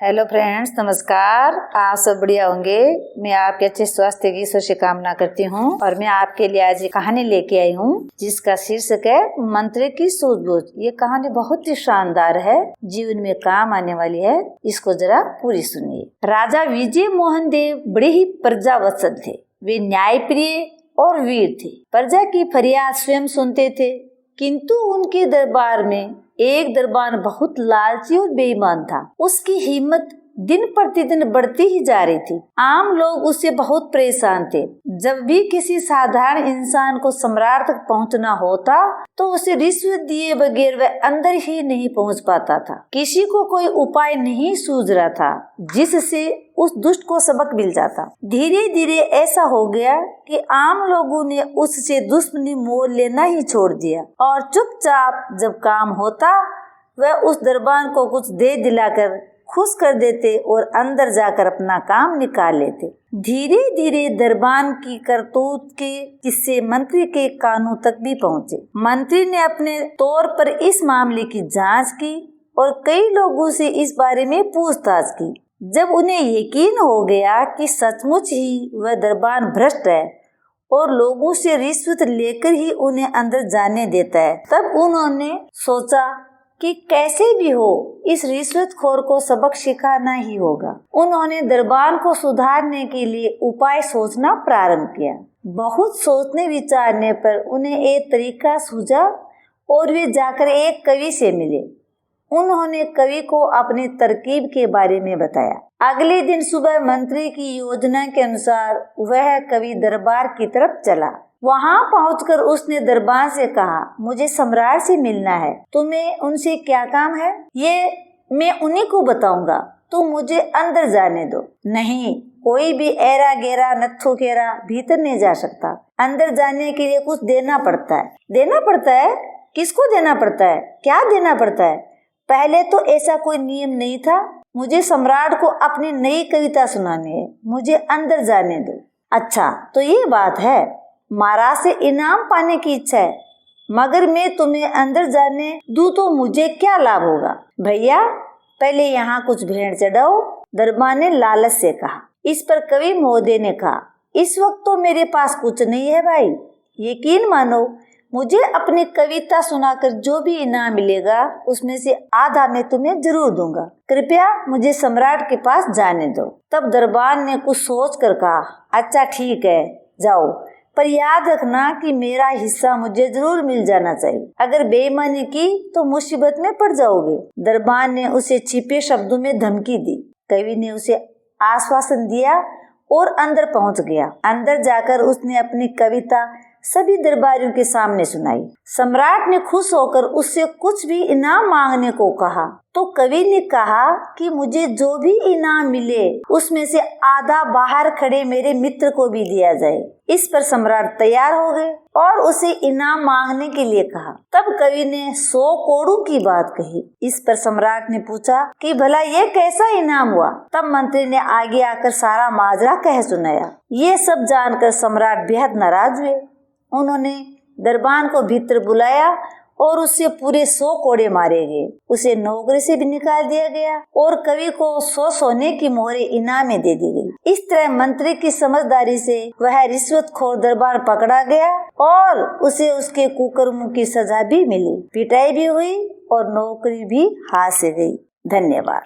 Hello friends, नमस्कार। आप सब बढ़िया होंगे। मैं आपके अच्छे स्वास्थ्य की ईश्वर से कामना करती हूँ और मैं आपके लिए आज एक कहानी लेके आई हूँ जिसका शीर्षक है मंत्री की सूझबूझ। ये कहानी बहुत ही शानदार है, जीवन में काम आने वाली है। इसको जरा पूरी सुनिए। राजा विजय मोहन देव बड़े ही प्रजावत्सल थे। वे न्यायप्रिय और वीर थे। प्रजा की फरियाद स्वयं सुनते थे, किंतु उनके दरबार में एक दरबान बहुत लालची और बेईमान था। उसकी हिम्मत दिन प्रतिदिन बढ़ती ही जा रही थी। आम लोग उससे बहुत परेशान थे। जब भी किसी साधारण इंसान को सम्राट तक पहुंचना होता तो उसे रिश्वत दिए बगैर वह अंदर ही नहीं पहुंच पाता था। किसी को कोई उपाय नहीं सूझ रहा था जिससे उस दुष्ट को सबक मिल जाता। धीरे धीरे ऐसा हो गया कि आम लोगों ने उससे दुश्मनी मोल लेना ही छोड़ दिया और चुपचाप जब काम होता वह उस दरबान को कुछ दे दिलाकर खुश कर देते और अंदर जाकर अपना काम निकाल लेते। धीरे धीरे दरबान की करतूत के किस्से मंत्री के कानों तक भी पहुँचे। मंत्री ने अपने तौर पर इस मामले की जांच की और कई लोगों से इस बारे में पूछताछ की। जब उन्हें यकीन हो गया कि सचमुच ही वह दरबान भ्रष्ट है और लोगों से रिश्वत लेकर ही उन्हें अंदर जाने देता है, तब उन्होंने सोचा कि कैसे भी हो इस रिश्वतखोर को सबक सिखाना ही होगा। उन्होंने दरबान को सुधारने के लिए उपाय सोचना प्रारंभ किया। बहुत सोचने विचारने पर उन्हें एक तरीका सूझा और वे जाकर एक कवि से मिले। उन्होंने कवि को अपनी तरकीब के बारे में बताया। अगले दिन सुबह मंत्री की योजना के अनुसार वह कवि दरबार की तरफ चला। वहां पहुंचकर उसने दरबान से कहा, मुझे सम्राट से मिलना है। तुम्हें उनसे क्या काम है? ये मैं उन्हीं को बताऊंगा, तुम मुझे अंदर जाने दो। नहीं, कोई भी ऐरा गैरा नत्थु खेरा भीतर नहीं जा सकता। अंदर जाने के लिए कुछ देना पड़ता है। देना पड़ता है? किसको देना पड़ता है? क्या देना पड़ता है? पहले तो ऐसा कोई नियम नहीं था। मुझे सम्राट को अपनी नई कविता सुनानी है, मुझे अंदर जाने दो। अच्छा, तो ये बात है। महाराज से इनाम पाने की इच्छा है, मगर मैं तुम्हें अंदर जाने दूं तो मुझे क्या लाभ होगा? भैया, पहले यहाँ कुछ भेड़ चढ़ाओ, दरबान ने लालच से कहा। इस पर कवि महोदय ने कहा, इस वक्त तो मेरे पास कुछ नहीं है भाई। यकीन मानो, मुझे अपनी कविता सुनाकर जो भी इनाम मिलेगा उसमें से आधा मैं तुम्हें जरूर दूंगा। कृपया मुझे सम्राट के पास जाने दो। तब दरबान ने कुछ सोच कर कहा, अच्छा ठीक है, जाओ, पर याद रखना कि मेरा हिस्सा मुझे जरूर मिल जाना चाहिए। अगर बेईमानी की तो मुसीबत में पड़ जाओगे। दरबान ने उसे छिपे शब्दों में धमकी दी। कवि ने उसे आश्वासन दिया और अंदर पहुंच गया। अंदर जाकर उसने अपनी कविता सभी दरबारियों के सामने सुनाई। सम्राट ने खुश होकर उससे कुछ भी इनाम मांगने को कहा तो कवि ने कहा कि मुझे जो भी इनाम मिले उसमें से आधा बाहर खड़े मेरे मित्र को भी दिया जाए। इस पर सम्राट तैयार हो गए और उसे इनाम मांगने के लिए कहा। तब कवि ने 100 कोड़ों की बात कही। इस पर सम्राट ने पूछा कि भला ये कैसा इनाम हुआ? तब मंत्री ने आगे आकर सारा माजरा कह सुनाया। ये सब जानकर सम्राट बेहद नाराज हुए। उन्होंने दरबान को भीतर बुलाया और उससे पूरे 100 कोड़े मारे गए। उसे नौकरी से भी निकाल दिया गया और कवि को 100 सोने की मोहरें इनाम में दे दी गई। इस तरह मंत्री की समझदारी से वह रिश्वतखोर दरबान पकड़ा गया और उसे उसके कुकर्मों की सजा भी मिली। पिटाई भी हुई और नौकरी भी हाथ से गई। धन्यवाद।